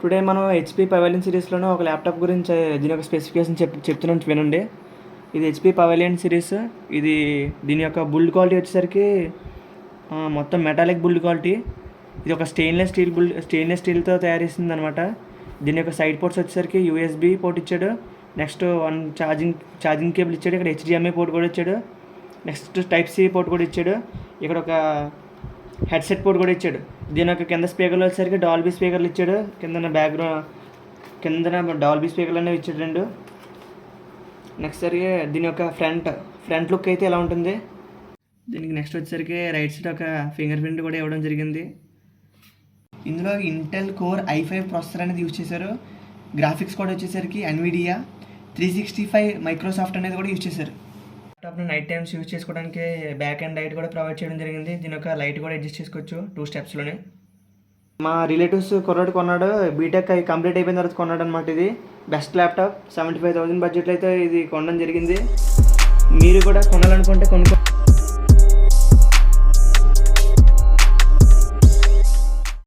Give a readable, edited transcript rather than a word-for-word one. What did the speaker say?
Today మనం HP పవలియన్ సిరీస్లోనే ఒక laptop గురించి దీని యొక్క స్పెసిఫికేషన్ చెప్తున్నాను వినండి. ఇది హెచ్పి పవలియన్ సిరీస్. ఇది దీని యొక్క బిల్డ్ క్వాలిటీ వచ్చేసరికి మొత్తం మెటాలిక్ బిల్డ్ క్వాలిటీ. ఇది ఒక స్టెయిన్లెస్ స్టీల్తో తయారు చేసింది అనమాట. దీని యొక్క సైడ్ పోర్ట్స్ వచ్చేసరికి యూఎస్బి పోర్ట్ ఇచ్చాడు. నెక్స్ట్ వన్ ఛార్జింగ్ కేబుల్ ఇచ్చాడు. ఇక్కడ హెచ్డిఎంఐ పోర్ట్ కూడా ఇచ్చాడు. నెక్స్ట్ టైప్ సి పోర్ట్ కూడా ఇచ్చాడు. ఇక్కడ ఒక హెడ్సెట్ పోర్ట్ కూడా ఇచ్చాడు. దీని యొక్క కింద స్పీకర్లు వచ్చేసరికి డాల్బీ స్పీకర్లు ఇచ్చాడు. కిందన డాల్బీ స్పీకర్లు అనేవి ఇచ్చాడు 2. నెక్స్ట్ సరిగా దీని యొక్క ఫ్రంట్ లుక్ అయితే ఎలా ఉంటుంది. దీనికి నెక్స్ట్ వచ్చేసరికి రైట్ సైడ్ ఒక ఫింగర్ ప్రింట్ కూడా ఇవ్వడం జరిగింది. ఇందులో ఇంటెల్ కోర్ i5 ప్రాసెసర్ అనేది యూజ్ చేశారు. గ్రాఫిక్స్ కూడా వచ్చేసరికి ఎన్విడియా 365 మైక్రోసాఫ్ట్ అనేది కూడా యూజ్ చేశారు. ల్యాప్టాప్ని నైట్ టైమ్స్ యూజ్ చేసుకోవడానికి బ్యాక్ అండ్ లైట్ కూడా ప్రొవైడ్ చేయడం జరిగింది. దీని యొక్క లైట్ కూడా అడ్జస్ట్ చేసుకోవచ్చు 2 స్టెప్స్లోనే. మా రిలేటివ్స్ కుర్రాడు కొన్నాడు, బీటెక్ కంప్లీట్ అయిపోయిన తర్వాత కొన్నాడు అనమాట. ఇది బెస్ట్ ల్యాప్టాప్ 75,000 బడ్జెట్లో అయితే ఇది కొనడం జరిగింది. మీరు కూడా కొనాలనుకుంటే కొనుక్కో.